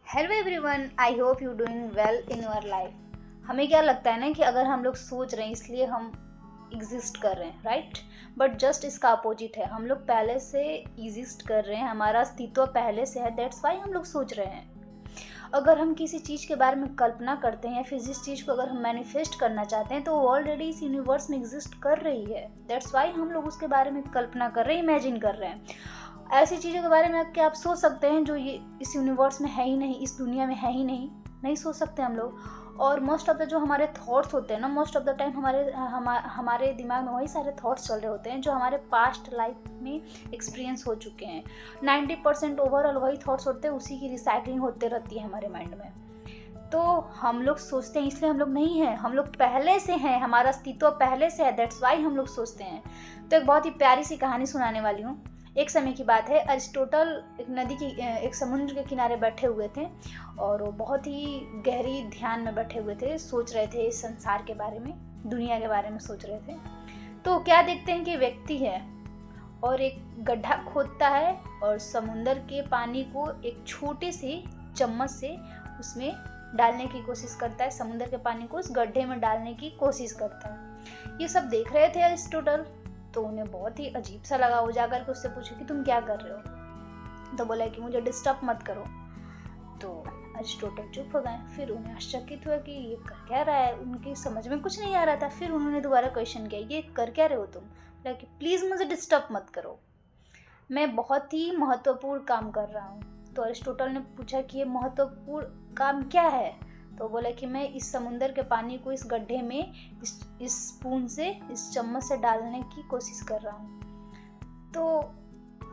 Hello everyone, I hope you doing well in your life. हमें क्या लगता है ना कि अगर हम लोग सोच रहे हैं इसलिए हम एग्जिस्ट कर रहे हैं, राइट। बट जस्ट इसका अपोजिट है। हम लोग पहले से एग्जिस्ट कर रहे हैं, हमारा अस्तित्व पहले से है, दैट्स वाई हम लोग सोच रहे हैं। अगर हम किसी चीज़ के बारे में कल्पना करते हैं या फिर जिस चीज़ को अगर हम मैनिफेस्ट करना चाहते हैं तो वो ऑलरेडी इस यूनिवर्स में एग्जिस्ट कर रही है, दैट्स वाई हम लोग उसके बारे में कल्पना कर रहे हैं, इमेजिन कर रहे हैं। ऐसी चीज़ों के बारे में क्या आप सोच सकते हैं जो ये इस यूनिवर्स में है ही नहीं, इस दुनिया में है ही नहीं? नहीं सोच सकते हम लोग। और मोस्ट ऑफ द जो हमारे थॉट्स होते हैं ना, मोस्ट ऑफ द टाइम हमारे दिमाग में वही सारे थॉट्स चल रहे होते हैं जो हमारे पास्ट लाइफ में एक्सपीरियंस हो चुके हैं। 90% ओवरऑल वही थॉट्स होते हैं, उसी की रिसाइकलिंग होते रहती है हमारे माइंड में। तो हम लोग सोचते हैं इसलिए हम लोग नहीं हैं, हम लोग पहले से हैं, हमारा अस्तित्व पहले से है, दैट्स वाई हम लोग सोचते हैं। तो एक बहुत ही प्यारी सी कहानी सुनाने वाली हूँ। एक समय की बात है, अरिस्टोटल एक समुद्र के किनारे बैठे हुए थे और वो बहुत ही गहरी ध्यान में बैठे हुए थे, सोच रहे थे इस संसार के बारे में, दुनिया के बारे में सोच रहे थे। तो क्या देखते हैं कि व्यक्ति है और एक गड्ढा खोदता है और समुद्र के पानी को एक छोटे से चम्मच से उसमें डालने की कोशिश करता है, समुद्र के पानी को उस गड्ढे में डालने की कोशिश करता है। ये सब देख रहे थे अरिस्टोटल, तो उन्हें बहुत ही अजीब सा लगा। वो जाकर के उससे पूछे कि तुम क्या कर रहे हो? तो बोला कि मुझे डिस्टर्ब मत करो। तो अरिस्टोटल चुप हो गए। फिर उन्हें आश्चर्यचकित हुआ कि ये कर क्या रहा है, उनकी समझ में कुछ नहीं आ रहा था। फिर उन्होंने दोबारा क्वेश्चन किया, ये कर क्या रहे हो तुम? बोला कि प्लीज़ मुझे डिस्टर्ब मत करो, मैं बहुत ही महत्वपूर्ण काम कर रहा हूँ। तो अरिस्टोटल ने पूछा कि ये महत्वपूर्ण काम क्या है? तो बोला कि मैं इस समुंदर के पानी को इस गड्ढे में इस स्पून से, इस चम्मच से डालने की कोशिश कर रहा हूँ। तो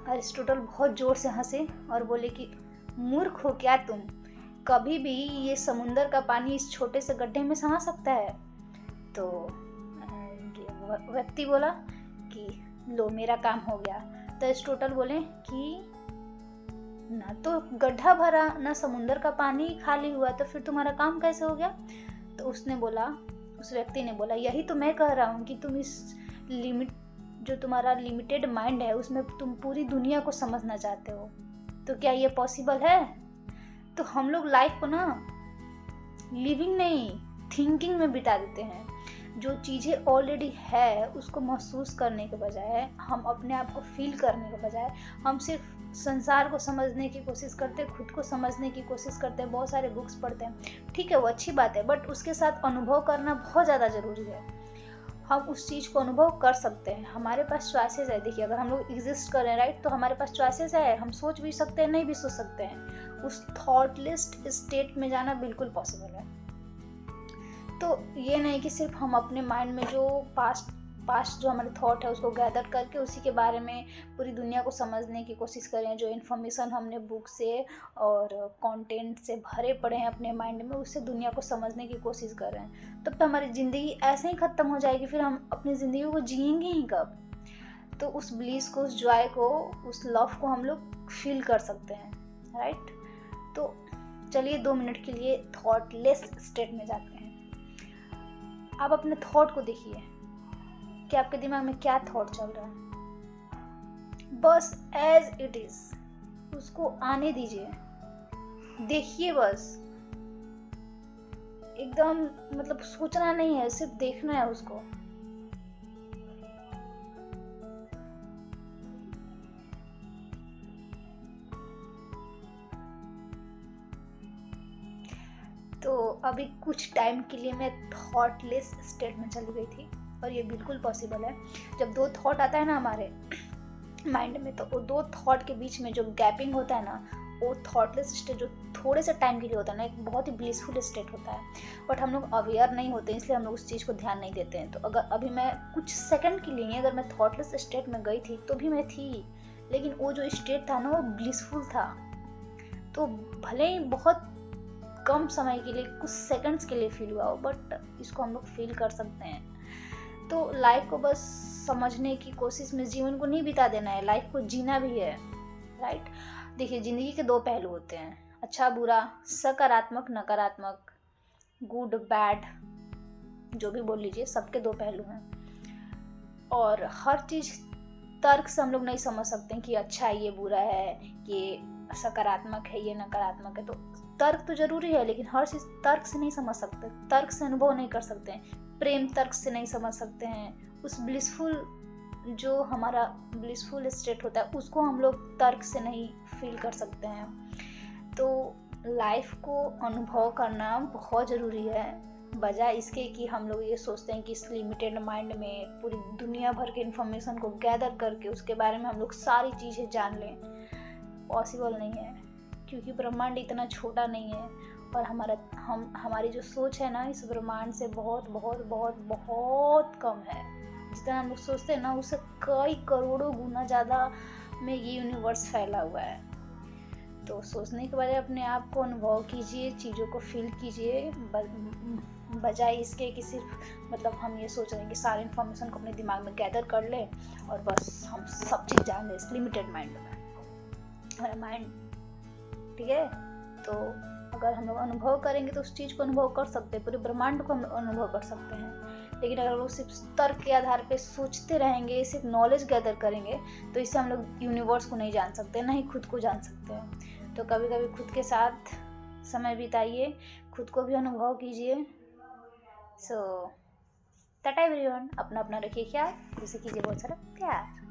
अरिस्टोटल बहुत जोर से हंसे और बोले कि मूर्ख हो क्या तुम? कभी भी ये समुंदर का पानी इस छोटे से गड्ढे में समा सकता है? तो व्यक्ति बोला कि लो मेरा काम हो गया। तो अरिस्टोटल बोले कि ना तो गड्ढा भरा, ना समुंदर का पानी खाली हुआ, तो फिर तुम्हारा काम कैसे हो गया? तो उस व्यक्ति ने बोला यही तो मैं कह रहा हूँ कि तुम इस जो तुम्हारा लिमिटेड माइंड है उसमें तुम पूरी दुनिया को समझना चाहते हो, तो क्या ये पॉसिबल है? तो हम लोग लाइफ को ना लिविंग नहीं, थिंकिंग में बिता देते हैं। जो चीज़ें ऑलरेडी है उसको महसूस करने के बजाय, हम अपने आप को फील करने के बजाय, हम सिर्फ संसार को समझने की कोशिश करते हैं, खुद को समझने की कोशिश करते हैं, बहुत सारे बुक्स पढ़ते हैं। ठीक है, वो अच्छी बात है, बट उसके साथ अनुभव करना बहुत ज़्यादा ज़रूरी है। हम उस चीज़ को अनुभव कर सकते हैं, हमारे पास चॉइसेस है। देखिए, अगर हम लोग एग्जिस्ट कर रहे हैं, राइट, तो हमारे पास चॉइसेस है, हम सोच भी सकते हैं, नहीं भी सोच सकते हैं। उस थॉटलेस स्टेट में जाना बिल्कुल पॉसिबल है। तो ये नहीं कि सिर्फ हम अपने माइंड में जो पास्ट जो हमारे थॉट है उसको गैदर करके उसी के बारे में पूरी दुनिया को समझने की कोशिश करें। जो इन्फॉर्मेशन हमने बुक से और कंटेंट से भरे पड़े हैं अपने माइंड में, उससे दुनिया को समझने की कोशिश कर रहे हैं, तब तो हमारी ज़िंदगी ऐसे ही ख़त्म हो जाएगी। फिर हम अपनी ज़िंदगी को जिएंगे ही कब? तो उस ब्लिस को, उस जॉय को, उस लव को हम लोग फील कर सकते हैं, राइट। तो चलिए 2 मिनट के लिए थॉटलेस स्टेट में जाते हैं। आप अपने थॉट को देखिए कि आपके दिमाग में क्या थॉट चल रहा है। बस एज इट इज उसको आने दीजिए, देखिए, बस एकदम, मतलब सोचना नहीं है, सिर्फ देखना है उसको। तो अभी कुछ टाइम के लिए मैं थॉटलेस स्टेट में चली गई थी और ये बिल्कुल पॉसिबल है। जब 2 थॉट आता है ना हमारे माइंड में, तो वो 2 थॉट के बीच में जो गैपिंग होता है ना, वो थॉटलेस स्टेट जो थोड़े से टाइम के लिए होता है ना, एक बहुत ही ब्लिसफुल स्टेट होता है। बट हम लोग अवेयर नहीं होते, इसलिए हम लोग उस चीज़ को ध्यान नहीं देते हैं। तो अगर अभी मैं कुछ सेकंड के लिए अगर मैं थॉटलेस स्टेट में गई थी तो भी मैं थी, लेकिन वो जो स्टेट था ना वो ब्लिसफुल था। तो भले ही बहुत कम समय के लिए, कुछ सेकंड्स के लिए फील हुआ हो, बट इसको हम लोग फील कर सकते हैं। तो लाइफ को बस समझने की कोशिश में, जीवन को नहीं बिता देना है, लाइफ को जीना भी है, राइट। देखिए, ज़िंदगी के 2 पहलू होते हैं, अच्छा बुरा, सकारात्मक नकारात्मक, गुड बैड, जो भी बोल लीजिए, सबके 2 पहलू हैं। और हर चीज़ तर्क से हम लोग नहीं समझ सकते हैं कि अच्छा ये बुरा है, ये सकारात्मक है, ये नकारात्मक है। तो तर्क तो जरूरी है, लेकिन हर चीज़ तर्क से नहीं समझ सकते, तर्क से अनुभव नहीं कर सकते हैं, प्रेम तर्क से नहीं समझ सकते हैं। उस ब्लिसफुल, जो हमारा ब्लिसफुल स्टेट होता है, उसको हम लोग तर्क से नहीं फील कर सकते हैं। तो लाइफ को अनुभव करना बहुत ज़रूरी है, बजाय इसके कि हम लोग ये सोचते हैं कि इस लिमिटेड माइंड में पूरी दुनिया भर के इन्फॉर्मेशन को गैदर करके उसके बारे में हम लोग सारी चीज़ें जान लें। पॉसिबल नहीं है, क्योंकि ब्रह्मांड इतना छोटा नहीं है, और हमारी जो सोच है ना इस ब्रह्मांड से बहुत बहुत बहुत बहुत कम है। जितना हम लोग सोचते हैं ना, उससे कई करोड़ों गुना ज़्यादा में ये यूनिवर्स फैला हुआ है। तो सोचने के बजाय अपने आप को अनुभव कीजिए, चीज़ों को फील कीजिए, बजाय इसके कि सिर्फ मतलब हम ये सोच रहे हैं कि सारे इन्फॉर्मेशन को अपने दिमाग में गैदर कर लें और बस हम सब चीज़ जान लें इस लिमिटेड माइंड में, हमारा माइंड। ठीक है, तो अगर हम लोग अनुभव करेंगे तो उस चीज़ को अनुभव कर सकते हैं, पूरे ब्रह्मांड को हम अनुभव कर सकते हैं। लेकिन अगर वो सिर्फ तर्क के आधार पे सोचते रहेंगे, सिर्फ नॉलेज गैदर करेंगे, तो इससे हम लोग यूनिवर्स को नहीं जान सकते, ना ही खुद को जान सकते हैं। तो कभी कभी खुद के साथ समय बिताइए, खुद को भी अनुभव कीजिए। सो टाटा एवरीवन, अपना अपना रखिए ख्याल, उसे कीजिए बहुत सारा प्यार।